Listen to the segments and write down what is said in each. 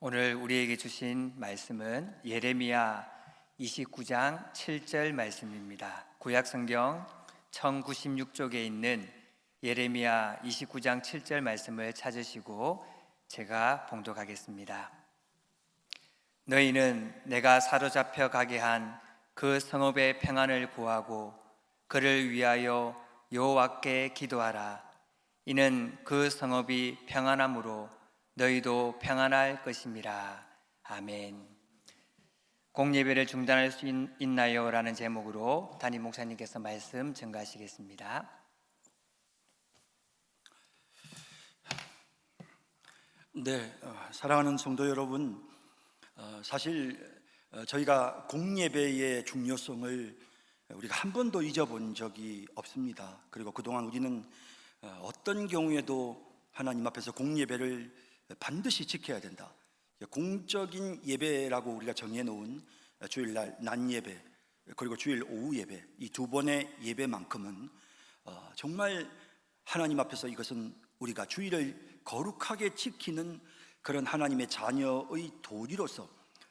오늘 우리에게 주신 말씀은 예레미야 29장 7절 말씀입니다. 구약 성경 1096쪽에 있는 예레미야 29장 7절 말씀을 찾으시고 제가 봉독하겠습니다. 너희는 내가 사로잡혀 가게 한 그 성읍의 평안을 구하고 그를 위하여 여호와께 기도하라. 이는 그 성읍이 평안함으로 너희도 평안할 것임이라. 아멘. 공예배를 중단할 수 있나요? 라는 제목으로 담임 목사님께서 말씀 증가하시겠습니다. 네, 사랑하는 성도 여러분, 사실 저희가 공예배의 중요성을 우리가 한 번도 잊어본 적이 없습니다. 그리고 그동안 우리는 어떤 경우에도 하나님 앞에서 공예배를 반드시 지켜야 된다. 공적인 예배라고 우리가 정해놓은 주일날 낮 예배 그리고 주일 오후 예배, 이 두 번의 예배만큼은 정말 하나님 앞에서 이것은 우리가 주일을 거룩하게 지키는 그런 하나님의 자녀의 도리로서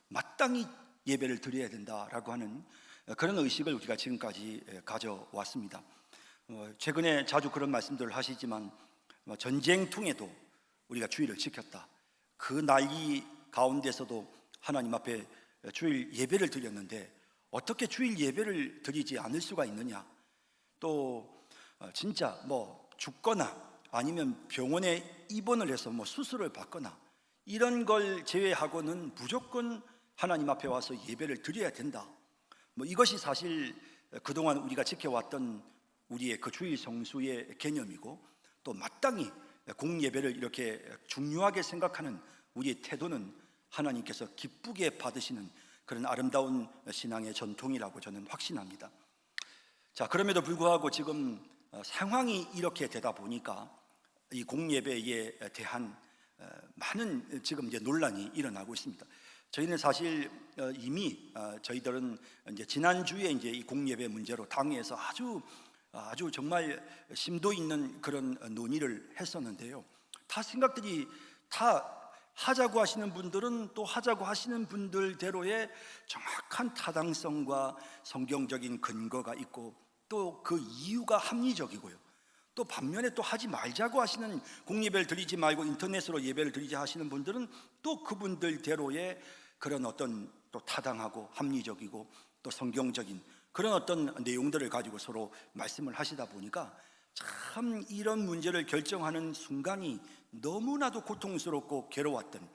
마땅히 예배를 드려야 된다라고 하는 그런 의식을 우리가 지금까지 가져왔습니다. 최근에 자주 그런 말씀들을 하시지만 전쟁통에도 우리가 주일을 지켰다. 그 난리 가운데서도 하나님 앞에 주일 예배를 드렸는데 어떻게 주일 예배를 드리지 않을 수가 있느냐. 또 진짜 죽거나 아니면 병원에 입원을 해서 수술을 받거나 이런 걸 제외하고는 무조건 하나님 앞에 와서 예배를 드려야 된다. 이것이 사실 그동안 우리가 지켜왔던 우리의 그 주일 성수의 개념이고, 또 마땅히 공예배를 이렇게 중요하게 생각하는 우리의 태도는 하나님께서 기쁘게 받으시는 그런 아름다운 신앙의 전통이라고 저는 확신합니다. 자, 그럼에도 불구하고 지금 상황이 이렇게 되다 보니까 이 공예배에 대한 많은 지금 이제 논란이 일어나고 있습니다. 저희는 사실 이미 저희들은 이제 지난주에 이제 이 공예배 문제로 당회에서 아주 정말 심도 있는 그런 논의를 했었는데요. 다 생각들이 다 하자고 하시는 분들은 또 하자고 하시는 분들대로의 정확한 타당성과 성경적인 근거가 있고, 또 그 이유가 합리적이고요. 또 반면에 또 하지 말자고 하시는, 공예배를 드리지 말고 인터넷으로 예배를 드리자 하시는 분들은 또 그분들대로의 그런 어떤 또 타당하고 합리적이고 또 성경적인 그런 어떤 내용들을 가지고 서로 말씀을 하시다 보니까 참 이런 문제를 결정하는 순간이 너무나도 고통스럽고 괴로웠던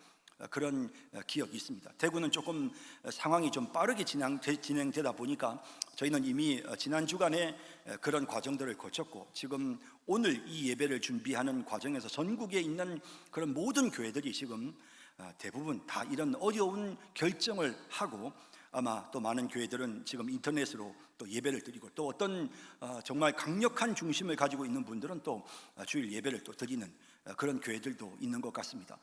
그런 기억이 있습니다. 대구는 조금 상황이 좀 빠르게 진행되다 보니까 저희는 이미 지난 주간에 그런 과정들을 거쳤고, 지금 오늘 이 예배를 준비하는 과정에서 전국에 있는 그런 모든 교회들이 지금 대부분 다 이런 어려운 결정을 하고, 아마 또 많은 교회들은 지금 인터넷으로 또 예배를 드리고, 또 어떤 정말 강력한 중심을 가지고 있는 분들은 또 주일 예배를 또 드리는 그런 교회들도 있는 것 같습니다.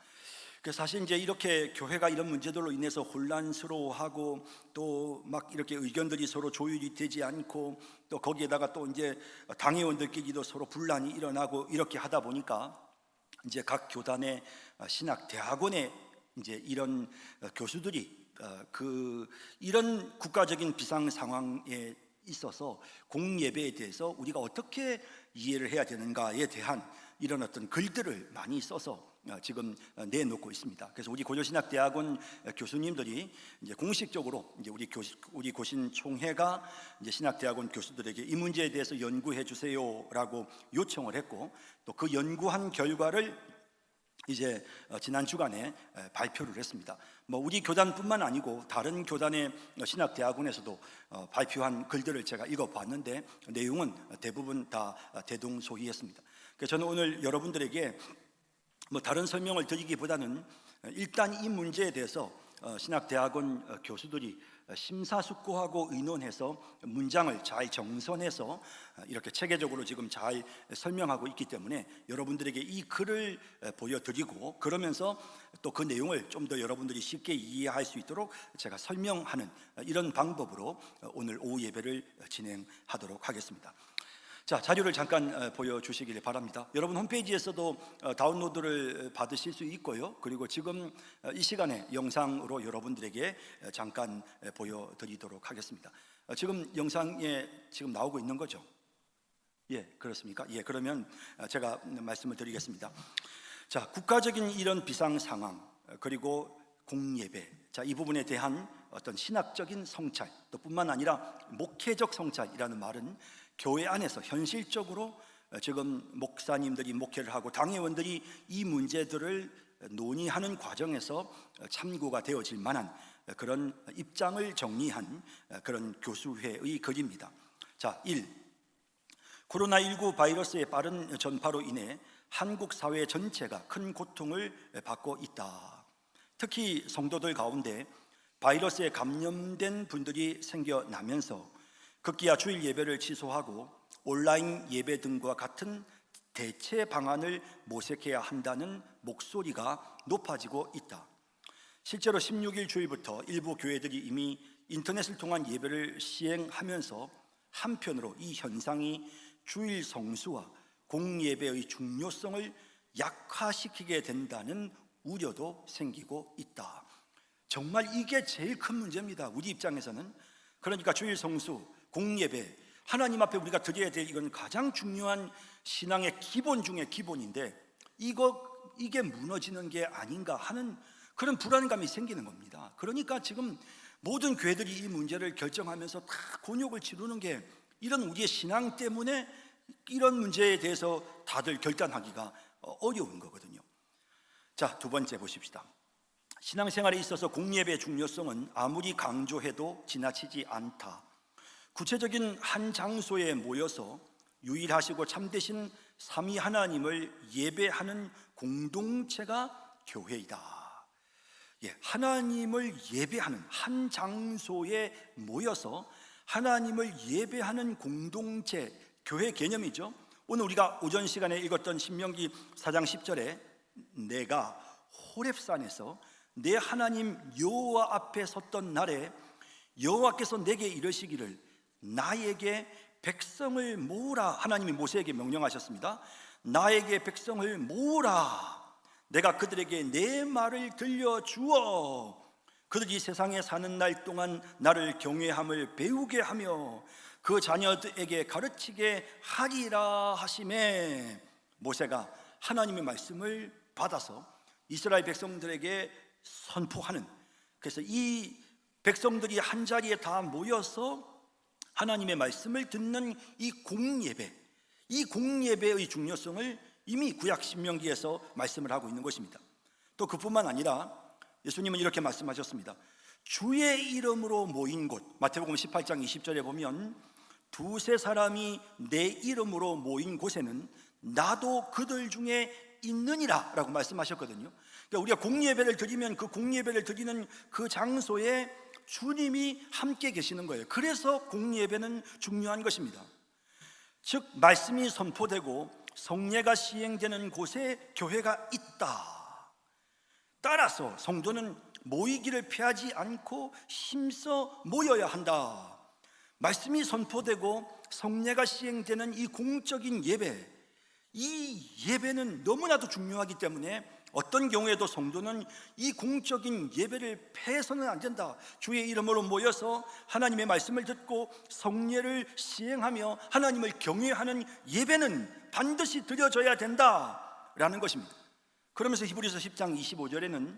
그래서 사실 이제 이렇게 교회가 이런 문제들로 인해서 혼란스러워하고, 또 막 이렇게 의견들이 서로 조율이 되지 않고, 또 거기에다가 또 이제 당회원들끼리도 서로 분란이 일어나고, 이렇게 하다 보니까 이제 각 교단의 신학 대학원에 이제 이런 교수들이 이런 국가적인 비상 상황에 있어서 공예배에 대해서 우리가 어떻게 이해를 해야 되는가에 대한 이런 어떤 글들을 많이 써서 지금 내놓고 있습니다. 그래서 우리 고려신학대학원 교수님들이 이제 공식적으로 이제 우리 고신 총회가 이제 신학대학원 교수들에게 이 문제에 대해서 연구해 주세요라고 요청을 했고, 또 그 연구한 결과를 이제 지난 주간에 발표를 했습니다. 우리 교단뿐만 아니고 다른 교단의 신학대학원에서도 발표한 글들을 제가 읽어봤는데 내용은 대부분 다 대동소이했습니다. 그래서 저는 오늘 여러분들에게 다른 설명을 드리기보다는 일단 이 문제에 대해서 신학대학원 교수들이 심사숙고하고 의논해서 문장을 잘 정선해서 이렇게 체계적으로 지금 잘 설명하고 있기 때문에 여러분들에게 이 글을 보여드리고, 그러면서 또 그 내용을 좀 더 여러분들이 쉽게 이해할 수 있도록 제가 설명하는 이런 방법으로 오늘 오후 예배를 진행하도록 하겠습니다. 자, 자료를 잠깐 보여주시길 바랍니다. 여러분 홈페이지에서도 다운로드를 받으실 수 있고요. 그리고 지금 이 시간에 영상으로 여러분들에게 잠깐 보여드리도록 하겠습니다. 지금 영상에 지금 나오고 있는 거죠? 예, 그렇습니까? 예, 그러면 제가 말씀을 드리겠습니다. 자, 국가적인 이런 비상 상황 그리고 공예배, 자, 이 부분에 대한 어떤 신학적인 성찰, 또 뿐만 아니라 목회적 성찰이라는 말은 교회 안에서 현실적으로 지금 목사님들이 목회를 하고 당회원들이 이 문제들을 논의하는 과정에서 참고가 되어질 만한 그런 입장을 정리한 그런 교수회의 글입니다. 자, 1. 코로나19 바이러스의 빠른 전파로 인해 한국 사회 전체가 큰 고통을 받고 있다. 특히 성도들 가운데 바이러스에 감염된 분들이 생겨나면서 급기야 주일 예배를 취소하고 온라인 예배 등과 같은 대체 방안을 모색해야 한다는 목소리가 높아지고 있다. 실제로 16일 주일부터 일부 교회들이 이미 인터넷을 통한 예배를 시행하면서 한편으로 이 현상이 주일 성수와 공예배의 중요성을 약화시키게 된다는 우려도 생기고 있다. 정말 이게 제일 큰 문제입니다. 우리 입장에서는. 그러니까 주일 성수, 공예배, 하나님 앞에 우리가 드려야 될 이건 가장 중요한 신앙의 기본 중에 기본인데 이게 무너지는 게 아닌가 하는 그런 불안감이 생기는 겁니다. 그러니까 지금 모든 교회들이 이 문제를 결정하면서 다 곤욕을 치르는 게 이런 우리의 신앙 때문에 이런 문제에 대해서 다들 결단하기가 어려운 거거든요. 자, 두 번째 보십시다. 신앙생활에 있어서 공예배의 중요성은 아무리 강조해도 지나치지 않다. 구체적인 한 장소에 모여서 유일하시고 참되신 삼위 하나님을 예배하는 공동체가 교회이다. 예, 하나님을 예배하는 한 장소에 모여서 하나님을 예배하는 공동체, 교회 개념이죠. 오늘 우리가 오전 시간에 읽었던 신명기 4장 10절에 내가 호렙산에서 내 하나님 여호와 앞에 섰던 날에 여호와께서 내게 이르시기를 나에게 백성을 모으라. 하나님이 모세에게 명령하셨습니다. 나에게 백성을 모으라. 내가 그들에게 내 말을 들려주어 그들이 세상에 사는 날 동안 나를 경외함을 배우게 하며 그 자녀들에게 가르치게 하리라 하시매, 모세가 하나님의 말씀을 받아서 이스라엘 백성들에게 선포하는, 그래서 이 백성들이 한자리에 다 모여서 하나님의 말씀을 듣는 이 공예배, 이 공예배의 중요성을 이미 구약 신명기에서 말씀을 하고 있는 것입니다. 또 그뿐만 아니라 예수님은 이렇게 말씀하셨습니다. 주의 이름으로 모인 곳, 마태복음 18장 20절에 보면 두세 사람이 내 이름으로 모인 곳에는 나도 그들 중에 있느니라 라고 말씀하셨거든요. 그러니까 우리가 공예배를 드리면 그 공예배를 드리는 그 장소에 주님이 함께 계시는 거예요. 그래서 공예배는 중요한 것입니다. 즉 말씀이 선포되고 성례가 시행되는 곳에 교회가 있다. 따라서 성도는 모이기를 피하지 않고 힘써 모여야 한다. 말씀이 선포되고 성례가 시행되는 이 공적인 예배, 이 예배는 너무나도 중요하기 때문에 어떤 경우에도 성도는 이 공적인 예배를 패해서는 안 된다. 주의 이름으로 모여서 하나님의 말씀을 듣고 성례를 시행하며 하나님을 경외하는 예배는 반드시 드려져야 된다라는 것입니다. 그러면서 히브리서 10장 25절에는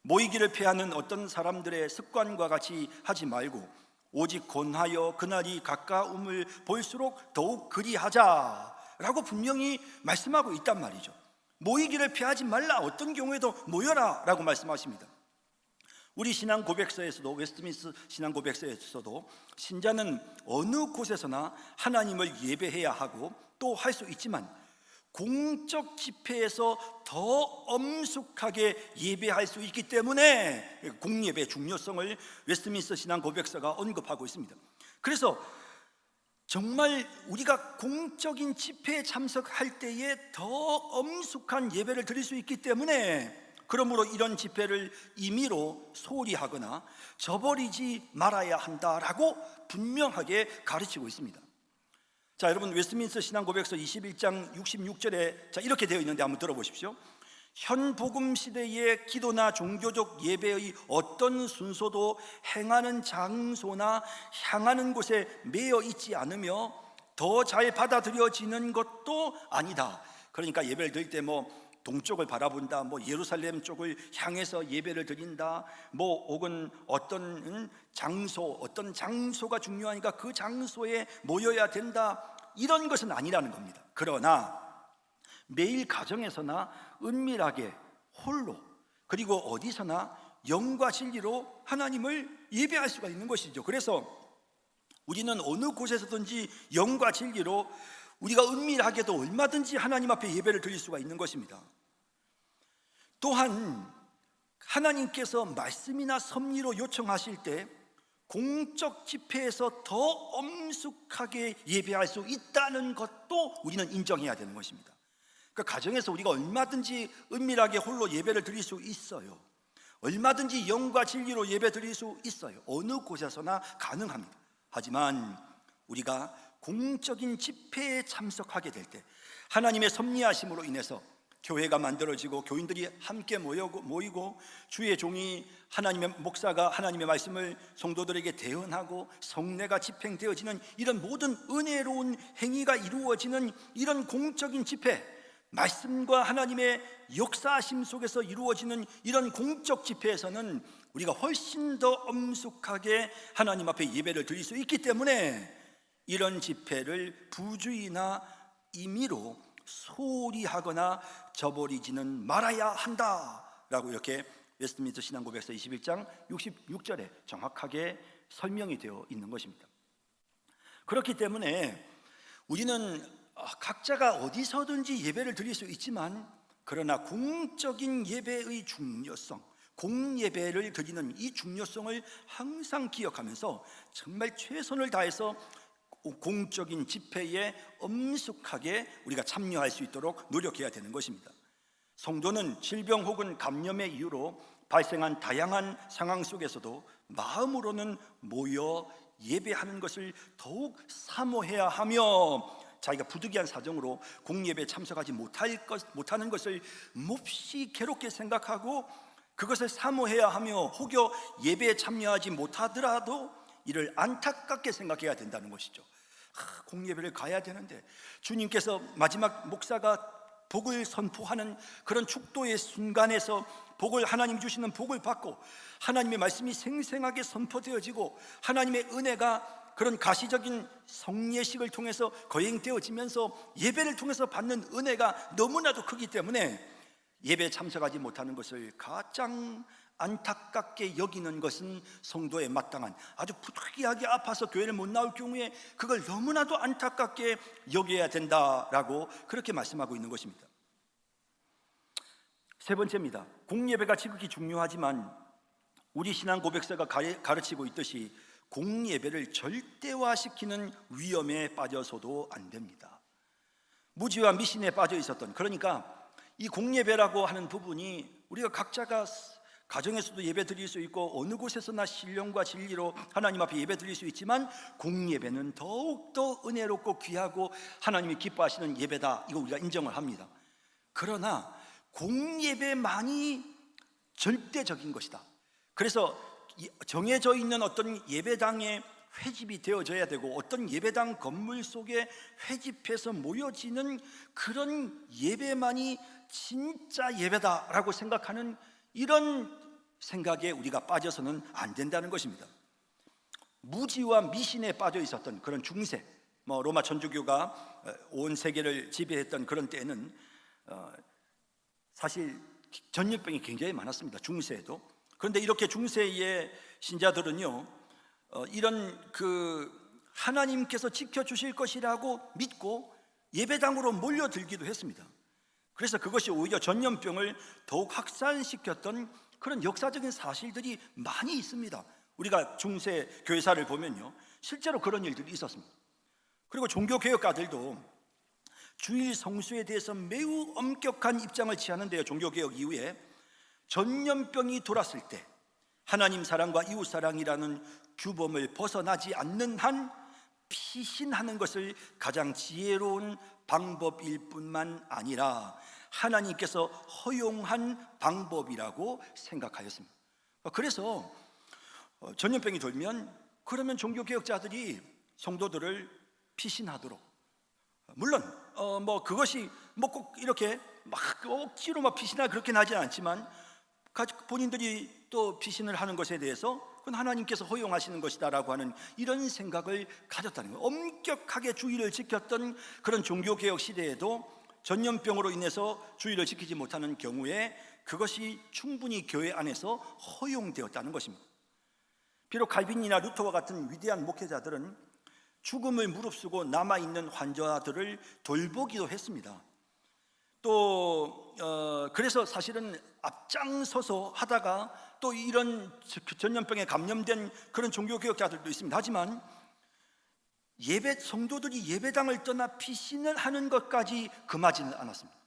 모이기를 피하는 어떤 사람들의 습관과 같이 하지 말고 오직 권하여 그날이 가까움을 볼수록 더욱 그리하자라고 분명히 말씀하고 있단 말이죠. 모이기를 피하지 말라, 어떤 경우에도 모여라 라고 말씀하십니다. 우리 신앙 고백서에서도, 웨스트민스터 신앙 고백서에서도 신자는 어느 곳에서나 하나님을 예배해야 하고 또 할 수 있지만 공적 집회에서 더 엄숙하게 예배할 수 있기 때문에 공예배의 중요성을 웨스트민스터 신앙 고백서가 언급하고 있습니다. 그래서 정말 우리가 공적인 집회에 참석할 때에 더 엄숙한 예배를 드릴 수 있기 때문에, 그러므로 이런 집회를 임의로 소홀히 하거나 저버리지 말아야 한다라고 분명하게 가르치고 있습니다. 자, 여러분 웨스트민스터 신앙고백서 21장 66절에 자 이렇게 되어 있는데 한번 들어보십시오. 현 복음 시대의 기도나 종교적 예배의 어떤 순서도 행하는 장소나 향하는 곳에 매여 있지 않으며 더 잘 받아들여지는 것도 아니다. 그러니까 예배를 드릴 때 동쪽을 바라본다, 예루살렘 쪽을 향해서 예배를 드린다, 혹은 어떤 장소가 중요하니까 그 장소에 모여야 된다, 이런 것은 아니라는 겁니다. 그러나 매일 가정에서나 은밀하게 홀로 그리고 어디서나 영과 진리로 하나님을 예배할 수가 있는 것이죠. 그래서 우리는 어느 곳에서든지 영과 진리로 우리가 은밀하게도 얼마든지 하나님 앞에 예배를 드릴 수가 있는 것입니다. 또한 하나님께서 말씀이나 섭리로 요청하실 때 공적 집회에서 더 엄숙하게 예배할 수 있다는 것도 우리는 인정해야 되는 것입니다. 그러니까 가정에서 우리가 얼마든지 은밀하게 홀로 예배를 드릴 수 있어요. 얼마든지 영과 진리로 예배 드릴 수 있어요. 어느 곳에서나 가능합니다. 하지만 우리가 공적인 집회에 참석하게 될 때 하나님의 섭리하심으로 인해서 교회가 만들어지고 교인들이 함께 모이고 주의 종이 하나님의 목사가 하나님의 말씀을 성도들에게 대언하고 성례가 집행되어지는 이런 모든 은혜로운 행위가 이루어지는 이런 공적인 집회, 말씀과 하나님의 역사하심 속에서 이루어지는 이런 공적 집회에서는 우리가 훨씬 더 엄숙하게 하나님 앞에 예배를 드릴 수 있기 때문에 이런 집회를 부주의나 임의로 소홀히 하거나 저버리지는 말아야 한다라고 이렇게 웨스트민스터 신앙고백서 21장 66절에 정확하게 설명이 되어 있는 것입니다. 그렇기 때문에 우리는 각자가 어디서든지 예배를 드릴 수 있지만 그러나 공적인 예배의 중요성, 공예배를 드리는 이 중요성을 항상 기억하면서 정말 최선을 다해서 공적인 집회에 엄숙하게 우리가 참여할 수 있도록 노력해야 되는 것입니다. 성도는 질병 혹은 감염의 이유로 발생한 다양한 상황 속에서도 마음으로는 모여 예배하는 것을 더욱 사모해야 하며 자기가 부득이한 사정으로 공예배에 참석하지 못하는 것을 몹시 괴롭게 생각하고 그것을 사모해야 하며 혹여 예배에 참여하지 못하더라도 이를 안타깝게 생각해야 된다는 것이죠. 공예배를 가야 되는데 주님께서 마지막 목사가 복을 선포하는 그런 축도의 순간에서 하나님 주시는 복을 받고 하나님의 말씀이 생생하게 선포되어지고 하나님의 은혜가 그런 가시적인 성례식을 통해서 거행되어지면서 예배를 통해서 받는 은혜가 너무나도 크기 때문에 예배에 참석하지 못하는 것을 가장 안타깝게 여기는 것은 성도의 마땅한, 아주 부득이하게 아파서 교회를 못 나올 경우에 그걸 너무나도 안타깝게 여겨야 된다라고 그렇게 말씀하고 있는 것입니다. 세 번째입니다. 공예배가 지극히 중요하지만 우리 신앙 고백서가 가르치고 있듯이 공예배를 절대화시키는 위험에 빠져서도 안 됩니다. 무지와 미신에 빠져 있었던, 그러니까 이 공예배라고 하는 부분이 우리가 각자가 가정에서도 예배 드릴 수 있고 어느 곳에서나 신령과 진리로 하나님 앞에 예배 드릴 수 있지만 공예배는 더욱더 은혜롭고 귀하고 하나님이 기뻐하시는 예배다, 이거 우리가 인정을 합니다. 그러나 공예배만이 절대적인 것이다. 그래서 정해져 있는 어떤 예배당에 회집이 되어져야 되고 어떤 예배당 건물 속에 회집해서 모여지는 그런 예배만이 진짜 예배다라고 생각하는 이런 생각에 우리가 빠져서는 안 된다는 것입니다. 무지와 미신에 빠져 있었던 그런 중세, 로마 천주교가 온 세계를 지배했던 그런 때에는 사실 전염병이 굉장히 많았습니다. 중세에도. 그런데 이렇게 중세의 신자들은요, 이런 하나님께서 지켜주실 것이라고 믿고 예배당으로 몰려들기도 했습니다. 그래서 그것이 오히려 전염병을 더욱 확산시켰던 그런 역사적인 사실들이 많이 있습니다. 우리가 중세 교회사를 보면요, 실제로 그런 일들이 있었습니다. 그리고 종교개혁가들도 주일 성수에 대해서 매우 엄격한 입장을 취하는데요, 종교개혁 이후에 전염병이 돌았을 때 하나님 사랑과 이웃 사랑이라는 규범을 벗어나지 않는 한 피신하는 것을 가장 지혜로운 방법일 뿐만 아니라 하나님께서 허용한 방법이라고 생각하였습니다. 그래서 전염병이 돌면 그러면 종교개혁자들이 성도들을 피신하도록, 물론 그것이 꼭 이렇게 막 억지로 막 피신하 그렇게 나지 않지만 본인들이 또 피신을 하는 것에 대해서 그건 하나님께서 허용하시는 것이다라고 하는 이런 생각을 가졌다는 거예요. 엄격하게 주의를 지켰던 그런 종교개혁 시대에도 전염병으로 인해서 주의를 지키지 못하는 경우에 그것이 충분히 교회 안에서 허용되었다는 것입니다. 비록 칼빈이나 루터와 같은 위대한 목회자들은 죽음을 무릅쓰고 남아있는 환자들을 돌보기도 했습니다. 또 그래서 사실은 앞장서서 하다가 또 이런 전염병에 감염된 그런 종교개혁자들도 있습니다. 하지만 성도들이 예배당을 떠나 피신을 하는 것까지 금하지는 않았습니다.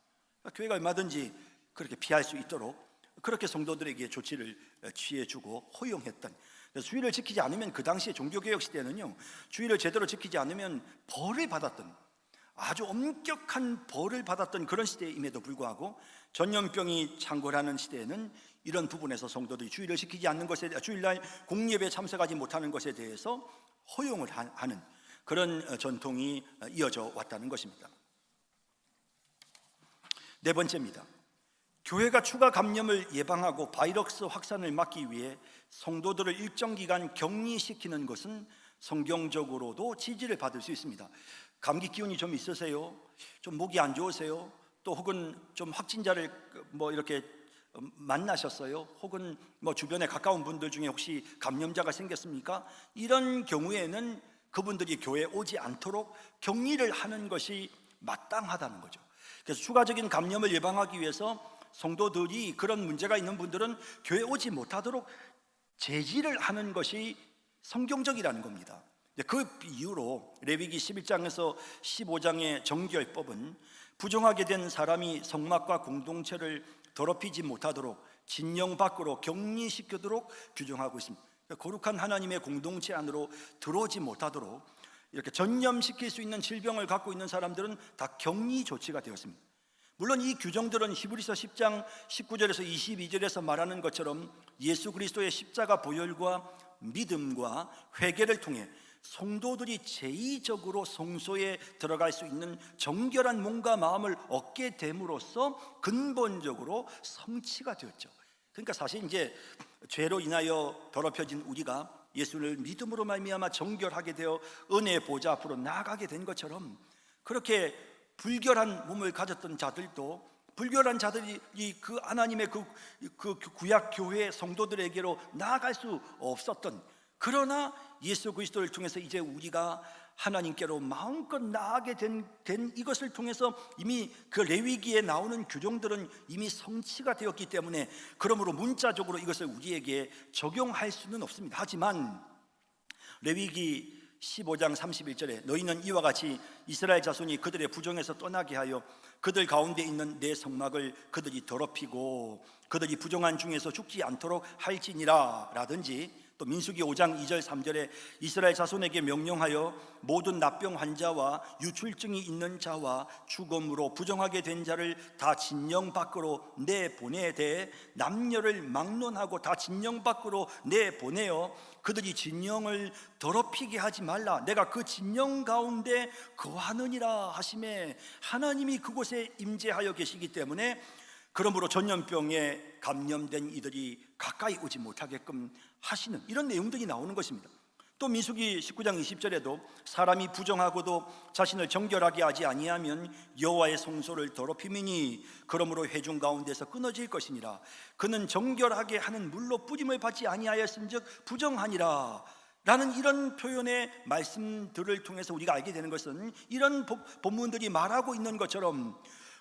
교회가 얼마든지 그렇게 피할 수 있도록 그렇게 성도들에게 조치를 취해주고 허용했던, 주의를 지키지 않으면 그 당시에 종교개혁 시대는요, 주의를 제대로 지키지 않으면 벌을 받았던, 아주 엄격한 벌을 받았던 그런 시대임에도 불구하고 전염병이 창궐하는 시대에는 이런 부분에서 성도들이 주의를 지키지 않는 것에 대해, 주일날 공예배에 참석하지 못하는 것에 대해서 허용을 하는 그런 전통이 이어져 왔다는 것입니다. 네 번째입니다. 교회가 추가 감염을 예방하고 바이러스 확산을 막기 위해 성도들을 일정 기간 격리시키는 것은 성경적으로도 지지를 받을 수 있습니다. 감기 기운이 좀 있으세요? 좀 목이 안 좋으세요? 또 혹은 좀 확진자를 이렇게 만나셨어요? 혹은 주변에 가까운 분들 중에 혹시 감염자가 생겼습니까? 이런 경우에는 그분들이 교회에 오지 않도록 격리를 하는 것이 마땅하다는 거죠. 그래서 추가적인 감염을 예방하기 위해서 성도들이, 그런 문제가 있는 분들은 교회에 오지 못하도록 제지를 하는 것이 성경적이라는 겁니다. 그 이유로 레위기 11장에서 15장의 정결법은 부정하게 된 사람이 성막과 공동체를 더럽히지 못하도록 진영 밖으로 격리시키도록 규정하고 있습니다. 거룩한 하나님의 공동체 안으로 들어오지 못하도록 이렇게 전염시킬 수 있는 질병을 갖고 있는 사람들은 다 격리 조치가 되었습니다. 물론 이 규정들은 히브리서 10장 19절에서 22절에서 말하는 것처럼 예수 그리스도의 십자가 보혈과 믿음과 회개를 통해 성도들이 제의적으로 성소에 들어갈 수 있는 정결한 몸과 마음을 얻게 됨으로써 근본적으로 성취가 되었죠. 그러니까 사실 이제 죄로 인하여 더럽혀진 우리가 예수를 믿음으로 말미암아 정결하게 되어 은혜의 보좌 앞으로 나아가게 된 것처럼, 그렇게 불결한 몸을 가졌던 자들도, 불결한 자들이 그 하나님의 그 구약 교회 성도들에게로 나아갈 수 없었던, 그러나 예수 그리스도를 통해서 이제 우리가 하나님께로 마음껏 나아가게 된 이것을 통해서 이미 그 레위기에 나오는 규정들은 이미 성취가 되었기 때문에, 그러므로 문자적으로 이것을 우리에게 적용할 수는 없습니다. 하지만 레위기 15장 31절에 너희는 이와 같이 이스라엘 자손이 그들의 부정에서 떠나게 하여 그들 가운데 있는 내 성막을 그들이 더럽히고 그들이 부정한 중에서 죽지 않도록 할지니라 라든지, 또 민수기 5장 2절 3절에 이스라엘 자손에게 명령하여 모든 납병 환자와 유출증이 있는 자와 죽음으로 부정하게 된 자를 다 진영 밖으로 내보내되 남녀를 막론하고 다 진영 밖으로 내보내어 그들이 진영을 더럽히게 하지 말라. 내가 그 진영 가운데 거하느니라 하심에, 하나님이 그곳에 임재하여 계시기 때문에 그러므로 전염병에 감염된 이들이 가까이 오지 못하게끔 하시는 이런 내용들이 나오는 것입니다. 또 민수기 19장 20절에도 사람이 부정하고도 자신을 정결하게 하지 아니하면 여호와의 성소를 더럽히미니 그러므로 회중 가운데서 끊어질 것이니라. 그는 정결하게 하는 물로 뿌림을 받지 아니하였은즉 부정하니라 라는 이런 표현의 말씀들을 통해서 우리가 알게 되는 것은, 이런 본문들이 말하고 있는 것처럼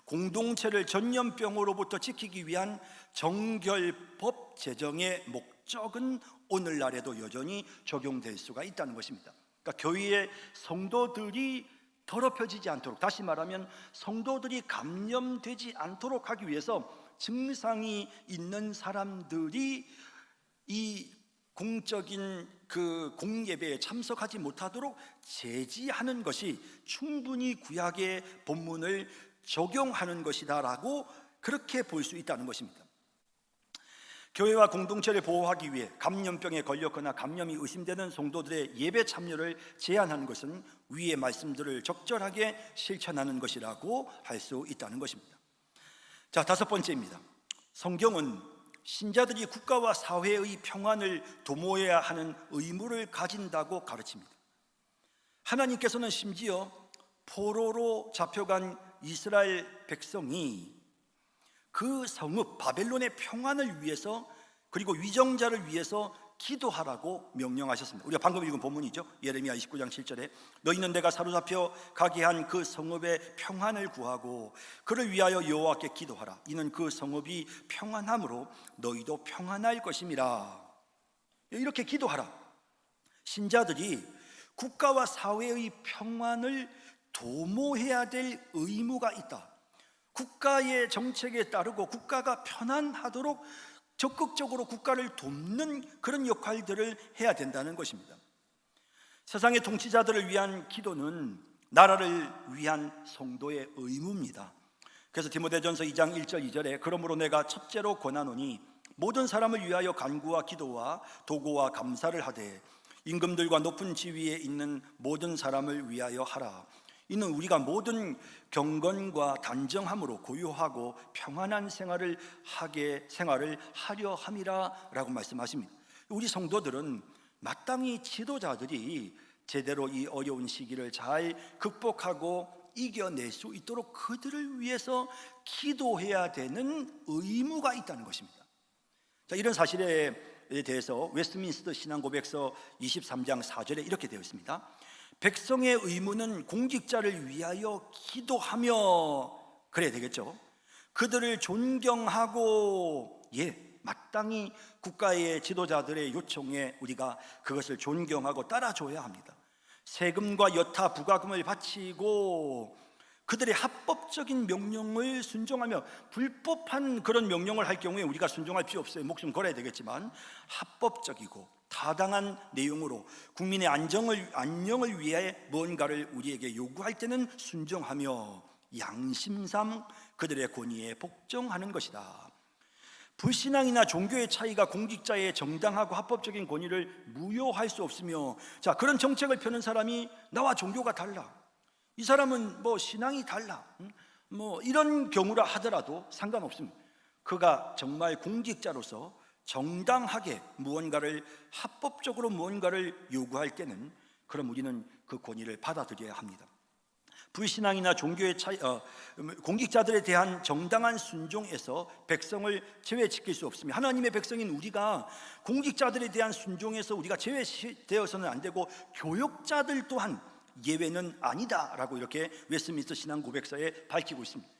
공동체를 전염병으로부터 지키기 위한 정결법 제정의 목적은 오늘날에도 여전히 적용될 수가 있다는 것입니다. 그러니까 교회의 성도들이 더럽혀지지 않도록, 다시 말하면 성도들이 감염되지 않도록 하기 위해서 증상이 있는 사람들이 이 공적인 그 공예배에 참석하지 못하도록 제지하는 것이 충분히 구약의 본문을 적용하는 것이다라고 그렇게 볼 수 있다는 것입니다. 교회와 공동체를 보호하기 위해 감염병에 걸렸거나 감염이 의심되는 성도들의 예배 참여를 제한하는 것은 위의 말씀들을 적절하게 실천하는 것이라고 할 수 있다는 것입니다. 자, 다섯 번째입니다. 성경은 신자들이 국가와 사회의 평안을 도모해야 하는 의무를 가진다고 가르칩니다. 하나님께서는 심지어 포로로 잡혀간 이스라엘 백성이 그 성읍 바벨론의 평안을 위해서 그리고 위정자를 위해서 기도하라고 명령하셨습니다. 우리가 방금 읽은 본문이죠. 예레미야 29장 7절에 너희는 내가 사로잡혀 가게 한 그 성읍의 평안을 구하고 그를 위하여 여호와께 기도하라. 이는 그 성읍이 평안함으로 너희도 평안할 것임이라. 이렇게 기도하라. 신자들이 국가와 사회의 평안을 도모해야 될 의무가 있다. 국가의 정책에 따르고 국가가 편안하도록 적극적으로 국가를 돕는 그런 역할들을 해야 된다는 것입니다. 세상의 통치자들을 위한 기도는 나라를 위한 성도의 의무입니다. 그래서 디모데전서 2장 1절 2절에 그러므로 내가 첫째로 권하노니 모든 사람을 위하여 간구와 기도와 도고와 감사를 하되 임금들과 높은 지위에 있는 모든 사람을 위하여 하라. 이는 우리가 모든 경건과 단정함으로 고요하고 평안한 생활을 하려 함이라라고 말씀하십니다. 우리 성도들은 마땅히 지도자들이 제대로 이 어려운 시기를 잘 극복하고 이겨낼 수 있도록 그들을 위해서 기도해야 되는 의무가 있다는 것입니다. 자, 이런 사실에 대해서 웨스트민스터 신앙고백서 23장 4절에 이렇게 되어 있습니다. 백성의 의무는 공직자를 위하여 기도하며, 그래야 되겠죠. 그들을 존경하고, 마땅히 국가의 지도자들의 요청에 우리가 그것을 존경하고 따라줘야 합니다. 세금과 여타 부가금을 바치고 그들의 합법적인 명령을 순종하며, 불법한 그런 명령을 할 경우에 우리가 순종할 필요 없어요. 목숨 걸어야 되겠지만 합법적이고 타당한 내용으로 국민의 안녕을 위해 무언가를 우리에게 요구할 때는 순종하며 양심상 그들의 권위에 복종하는 것이다. 불신앙이나 종교의 차이가 공직자의 정당하고 합법적인 권위를 무효할 수 없으며, 자, 그런 정책을 펴는 사람이 나와 종교가 달라, 이 사람은 뭐 신앙이 달라, 뭐 이런 경우라 하더라도 상관없습니다. 그가 정말 공직자로서 정당하게 합법적으로 무언가를 요구할 때는 그럼 우리는 그 권위를 받아들여야 합니다. 불신앙이나 종교의 차이, 공직자들에 대한 정당한 순종에서 백성을 제외시킬 수 없습니다. 하나님의 백성인 우리가 공직자들에 대한 순종에서 우리가 제외되어서는 안 되고 교역자들 또한 예외는 아니다라고 이렇게 웨스트민스터 신앙고백서에 밝히고 있습니다.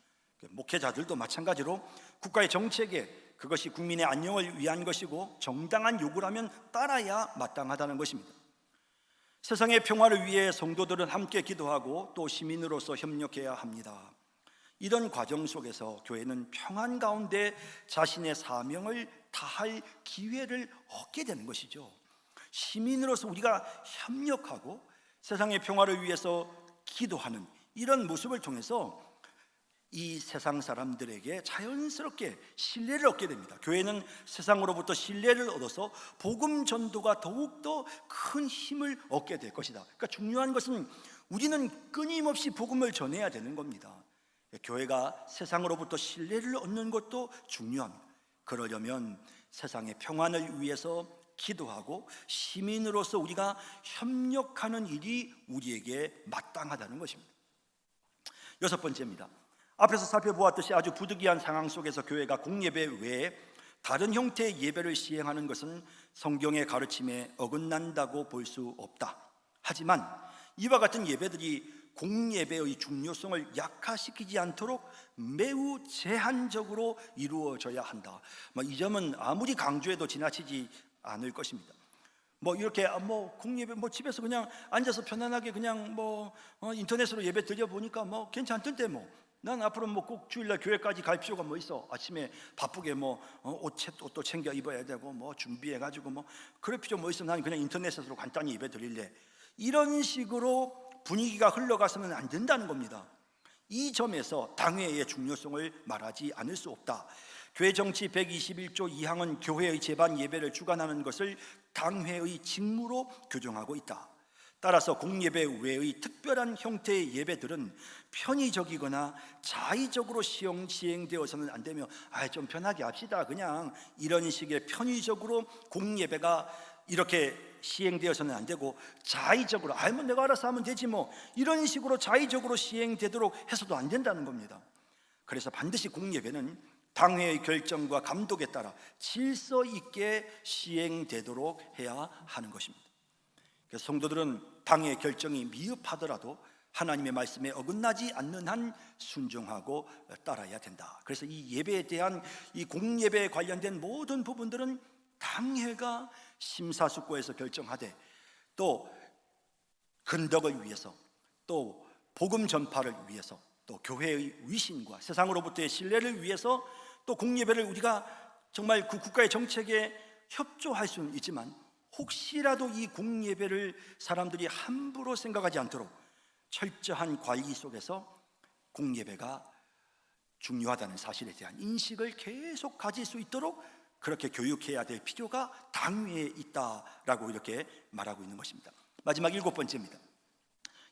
목회자들도 마찬가지로 국가의 정책에 그것이 국민의 안녕을 위한 것이고 정당한 요구라면 따라야 마땅하다는 것입니다. 세상의 평화를 위해 성도들은 함께 기도하고 또 시민으로서 협력해야 합니다. 이런 과정 속에서 교회는 평안 가운데 자신의 사명을 다할 기회를 얻게 되는 것이죠. 시민으로서 우리가 협력하고 세상의 평화를 위해서 기도하는 이런 모습을 통해서 이 세상 사람들에게 자연스럽게 신뢰를 얻게 됩니다. 교회는 세상으로부터 신뢰를 얻어서 복음 전도가 더욱더 큰 힘을 얻게 될 것이다. 그러니까 중요한 것은 우리는 끊임없이 복음을 전해야 되는 겁니다. 교회가 세상으로부터 신뢰를 얻는 것도 중요합니다. 그러려면 세상의 평안을 위해서 기도하고 시민으로서 우리가 협력하는 일이 우리에게 마땅하다는 것입니다. 여섯 번째입니다. 앞에서 살펴보았듯이 아주 부득이한 상황 속에서 교회가 공예배 외에 다른 형태의 예배를 시행하는 것은 성경의 가르침에 어긋난다고 볼 수 없다. 하지만 이와 같은 예배들이 공예배의 중요성을 약화시키지 않도록 매우 제한적으로 이루어져야 한다. 이 점은 아무리 강조해도 지나치지 않을 것입니다. 이렇게 공예배 집에서 그냥 앉아서 편안하게 그냥 인터넷으로 예배 드려 보니까 괜찮던데 난 앞으로 뭐 꼭 주일날 교회까지 갈 필요가 뭐 있어? 아침에 바쁘게 뭐 옷도 챙겨 입어야 되고 뭐 준비해가지고 뭐 그럴 필요 뭐 있어? 나는 그냥 인터넷으로 간단히 예배 드릴래. 이런 식으로 분위기가 흘러가서는 안 된다는 겁니다. 이 점에서 당회의 중요성을 말하지 않을 수 없다. 교회 정치 121조 2항은 교회의 제반 예배를 주관하는 것을 당회의 직무로 규정하고 있다. 따라서 공예배 외의 특별한 형태의 예배들은 편의적이거나 자의적으로 시행되어서는 안 되며 좀 편하게 합시다, 그냥 이런 식의 편의적으로 공예배가 이렇게 시행되어서는 안 되고, 자의적으로 뭐 내가 알아서 하면 되지 뭐 이런 식으로 자의적으로 시행되도록 해서도 안 된다는 겁니다. 그래서 반드시 공예배는 당회의 결정과 감독에 따라 질서 있게 시행되도록 해야 하는 것입니다. 그래서 성도들은 당의 결정이 미흡하더라도 하나님의 말씀에 어긋나지 않는 한 순종하고 따라야 된다. 그래서 이 예배에 대한 이 공예배에 관련된 모든 부분들은 당회가 심사숙고해서 결정하되, 또 근덕을 위해서, 또 복음 전파를 위해서, 또 교회의 위신과 세상으로부터의 신뢰를 위해서, 또 공예배를 우리가 정말 그 국가의 정책에 협조할 수는 있지만 혹시라도 이 공예배를 사람들이 함부로 생각하지 않도록 철저한 관리 속에서 공예배가 중요하다는 사실에 대한 인식을 계속 가질 수 있도록 그렇게 교육해야 될 필요가 당위에 있다라고 이렇게 말하고 있는 것입니다. 마지막 7번째입니다.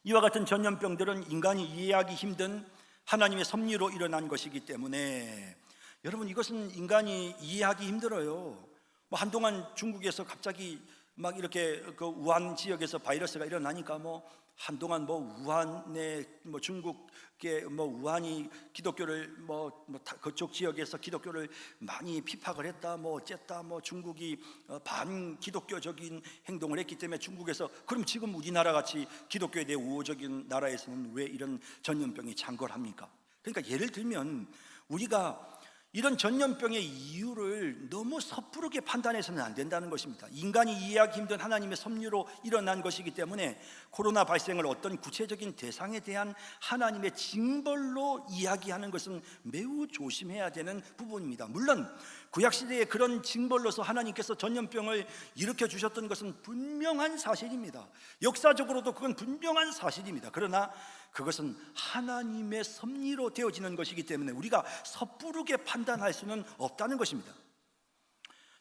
이와 같은 전염병들은 인간이 이해하기 힘든 하나님의 섭리로 일어난 것이기 때문에, 여러분, 이것은 인간이 이해하기 힘들어요. 뭐 한동안 중국에서 갑자기 막 이렇게 그 우한 지역에서 바이러스가 일어나니까 뭐 한동안 뭐 우한에 뭐 중국의 뭐 우한이 기독교를 뭐 그쪽 지역에서 기독교를 많이 핍박을 했다, 뭐 어쨌다, 뭐 중국이 반 기독교적인 행동을 했기 때문에 중국에서, 그럼 지금 우리나라 같이 기독교에 대해 우호적인 나라에서는 왜 이런 전염병이 창궐합니까? 그러니까 예를 들면 우리가 이런 전염병의 이유를 너무 섣부르게 판단해서는 안 된다는 것입니다. 인간이 이해하기 힘든 하나님의 섭리로 일어난 것이기 때문에 코로나 발생을 어떤 구체적인 대상에 대한 하나님의 징벌로 이야기하는 것은 매우 조심해야 되는 부분입니다. 물론 구약시대에 그런 징벌로서 하나님께서 전염병을 일으켜 주셨던 것은 분명한 사실입니다. 역사적으로도 그건 분명한 사실입니다. 그러나 그것은 하나님의 섭리로 되어지는 것이기 때문에 우리가 섣부르게 판단할 수는 없다는 것입니다.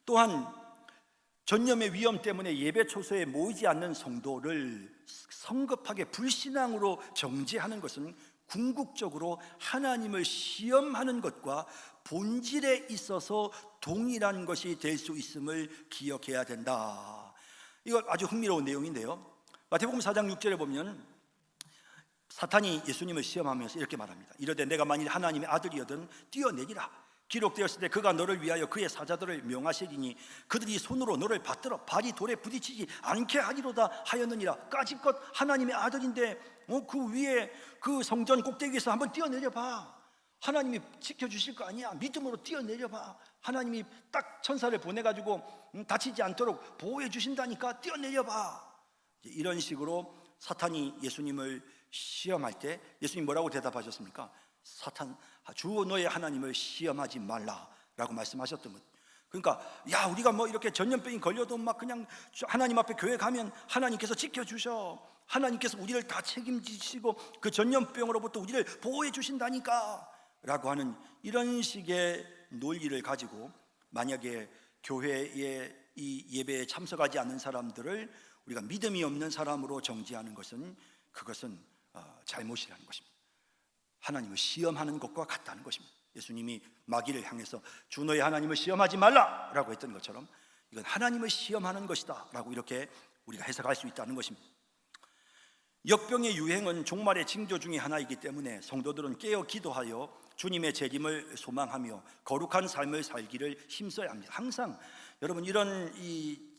또한 전염의 위험 때문에 예배 초소에 모이지 않는 성도를 성급하게 불신앙으로 정죄하는 것은 궁극적으로 하나님을 시험하는 것과 본질에 있어서 동일한 것이 될 수 있음을 기억해야 된다. 이거 아주 흥미로운 내용인데요, 마태복음 4장 6절에 보면 사탄이 예수님을 시험하면서 이렇게 말합니다. 이르되 내가 만일 하나님의 아들이거든 뛰어내리라. 기록되었을 때 그가 너를 위하여 그의 사자들을 명하시리니 그들이 손으로 너를 받들어 발이 돌에 부딪히지 않게 하리로다 하였느니라. 까짓것 하나님의 아들인데 그 위에 그 성전 꼭대기에서 한번 뛰어내려 봐. 하나님이 지켜주실 거 아니야. 믿음으로 뛰어내려 봐. 하나님이 딱 천사를 보내가지고 다치지 않도록 보호해 주신다니까 뛰어내려 봐. 이런 식으로 사탄이 예수님을 시험할 때 예수님 뭐라고 대답하셨습니까? 사탄, 주 너의 하나님을 시험하지 말라라고 말씀하셨던 것. 그러니까 우리가 뭐 이렇게 전염병이 걸려도 막 그냥 하나님 앞에 교회 가면 하나님께서 지켜주셔, 하나님께서 우리를 다 책임지시고 그 전염병으로부터 우리를 보호해 주신다니까 라고 하는 이런 식의 논리를 가지고 만약에 교회에 이 예배에 참석하지 않는 사람들을 우리가 믿음이 없는 사람으로 정죄하는 것은 그것은 잘못이라는 것입니다. 하나님을 시험하는 것과 같다는 것입니다. 예수님이 마귀를 향해서 주 너의 하나님을 시험하지 말라라고 했던 것처럼 이건 하나님을 시험하는 것이다 라고 이렇게 우리가 해석할 수 있다는 것입니다. 역병의 유행은 종말의 징조 중에 하나이기 때문에 성도들은 깨어 기도하여 주님의 재림을 소망하며 거룩한 삶을 살기를 힘써야 합니다. 항상 여러분 이런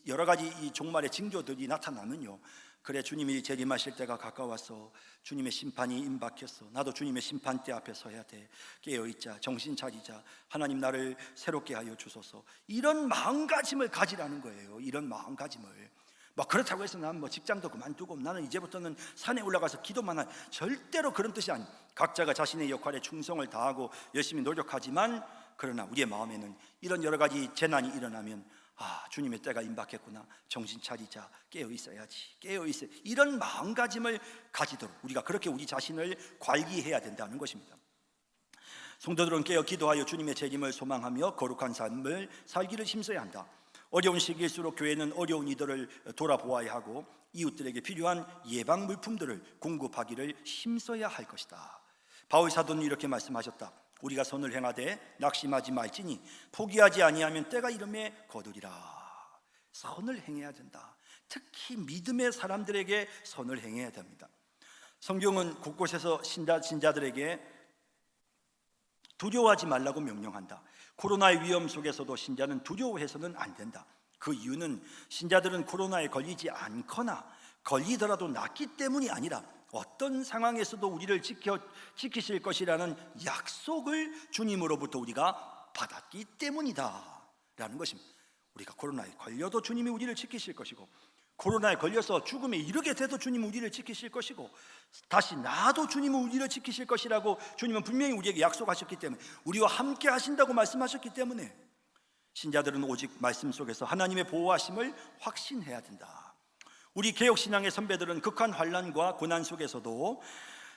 여러 가지 이 종말의 징조들이 나타나면요, 그래 주님이 재림하실 때가 가까웠어, 주님의 심판이 임박했어, 나도 주님의 심판대 앞에 서야 돼, 깨어있자, 정신 차리자, 하나님 나를 새롭게 하여 주소서, 이런 마음가짐을 가지라는 거예요. 이런 마음가짐을. 그렇다고 해서 난 직장도 그만두고 나는 이제부터는 산에 올라가서 기도만 할, 절대로 그런 뜻이 아닙니다. 각자가 자신의 역할에 충성을 다하고 열심히 노력하지만 그러나 우리의 마음에는 이런 여러 가지 재난이 일어나면 주님의 때가 임박했구나, 정신 차리자, 깨어 있어야지, 깨어 있어, 이런 마음가짐을 가지도록 우리가 그렇게 우리 자신을 관리해야 된다는 것입니다. 성도들은 깨어 기도하여 주님의 재림을 소망하며 거룩한 삶을 살기를 힘써야 한다. 어려운 시기일수록 교회는 어려운 이들을 돌아보아야 하고 이웃들에게 필요한 예방 물품들을 공급하기를 힘써야 할 것이다. 바울 사도는 이렇게 말씀하셨다. 우리가 선을 행하되 낙심하지 말지니 포기하지 아니하면 때가 이름에 거두리라. 선을 행해야 된다. 특히 믿음의 사람들에게 선을 행해야 됩니다. 성경은 곳곳에서 신자들에게 두려워하지 말라고 명령한다. 코로나의 위험 속에서도 신자는 두려워해서는 안 된다. 그 이유는 신자들은 코로나에 걸리지 않거나 걸리더라도 낫기 때문이 아니라 어떤 상황에서도 우리를 지키실 것이라는 약속을 주님으로부터 우리가 받았기 때문이다 라는 것입니다. 우리가 코로나에 걸려도 주님이 우리를 지키실 것이고, 코로나에 걸려서 죽음에 이르게 돼도 주님은 우리를 지키실 것이고, 다시 나도 주님은 우리를 지키실 것이라고 주님은 분명히 우리에게 약속하셨기 때문에, 우리와 함께 하신다고 말씀하셨기 때문에 신자들은 오직 말씀 속에서 하나님의 보호하심을 확신해야 된다. 우리 개혁신앙의 선배들은 극한 환난과 고난 속에서도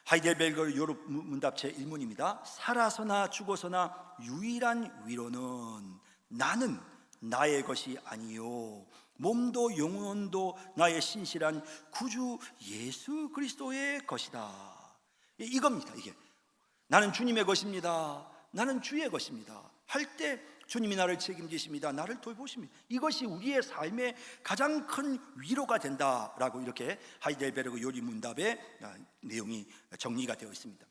하이델베르그 유럽 문답 제1문입니다. 살아서나 죽어서나 유일한 위로는 나는 나의 것이 아니요 몸도 영혼도 나의 신실한 구주 예수 그리스도의 것이다. 이겁니다. 이게 나는 주님의 것입니다, 나는 주의 것입니다 할 때 주님이 나를 책임지십니다, 나를 돌보십니다. 이것이 우리의 삶의 가장 큰 위로가 된다라고 이렇게 하이델베르그 요리 문답의 내용이 정리가 되어 있습니다.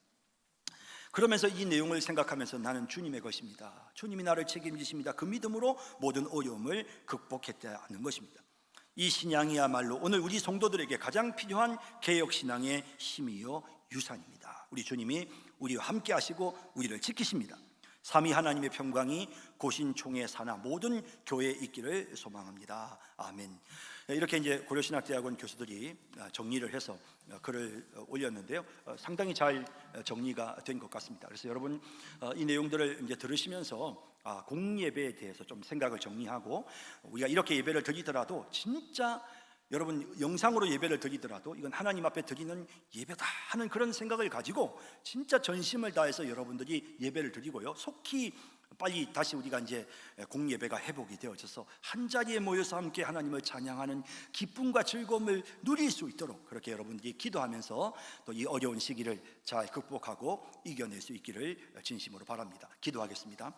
그러면서 이 내용을 생각하면서 나는 주님의 것입니다, 주님이 나를 책임지십니다, 그 믿음으로 모든 어려움을 극복했다는 것입니다. 이 신앙이야말로 오늘 우리 성도들에게 가장 필요한 개혁신앙의 힘이요 유산입니다. 우리 주님이 우리와 함께 하시고 우리를 지키십니다. 삼위 하나님의 평강이 고신총회 산하 모든 교회에 있기를 소망합니다. 아멘. 이렇게 이제 고려신학대학원 교수들이 정리를 해서 글을 올렸는데요. 상당히 잘 정리가 된 것 같습니다. 그래서 여러분 이 내용들을 이제 들으시면서 공예배에 대해서 좀 생각을 정리하고, 우리가 이렇게 예배를 드리더라도 진짜 여러분 영상으로 예배를 드리더라도 이건 하나님 앞에 드리는 예배다 하는 그런 생각을 가지고 진짜 전심을 다해서 여러분들이 예배를 드리고요, 속히 빨리 다시 우리가 이제 공예배가 회복이 되어져서 한 자리에 모여서 함께 하나님을 찬양하는 기쁨과 즐거움을 누릴 수 있도록 그렇게 여러분들이 기도하면서 또 이 어려운 시기를 잘 극복하고 이겨낼 수 있기를 진심으로 바랍니다. 기도하겠습니다.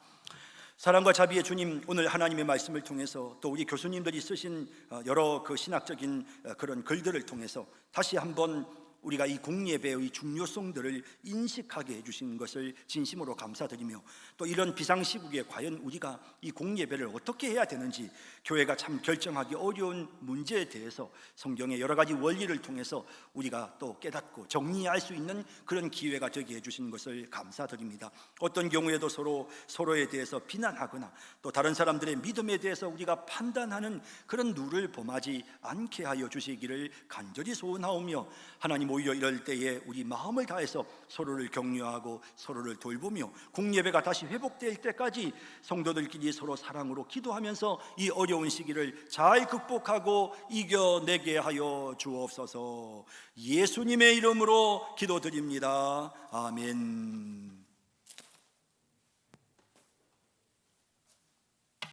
사랑과 자비의 주님, 오늘 하나님의 말씀을 통해서 또 우리 교수님들이 쓰신 여러 그 신학적인 그런 글들을 통해서 다시 한번 우리가 이 공예배의 중요성들을 인식하게 해주신 것을 진심으로 감사드리며, 또 이런 비상시국에 과연 우리가 이 공예배를 어떻게 해야 되는지 교회가 참 결정하기 어려운 문제에 대해서 성경의 여러 가지 원리를 통해서 우리가 또 깨닫고 정리할 수 있는 그런 기회가 되게 해주신 것을 감사드립니다. 어떤 경우에도 서로에 대해서 비난하거나 또 다른 사람들의 믿음에 대해서 우리가 판단하는 그런 누를 범하지 않게 하여 주시기를 간절히 소원하오며, 하나님 오히려 이럴 때에 우리 마음을 다해서 서로를 격려하고 서로를 돌보며 공예배가 다시 회복될 때까지 성도들끼리 서로 사랑으로 기도하면서 이 어려운 시기를 잘 극복하고 이겨내게 하여 주옵소서. 예수님의 이름으로 기도드립니다. 아멘.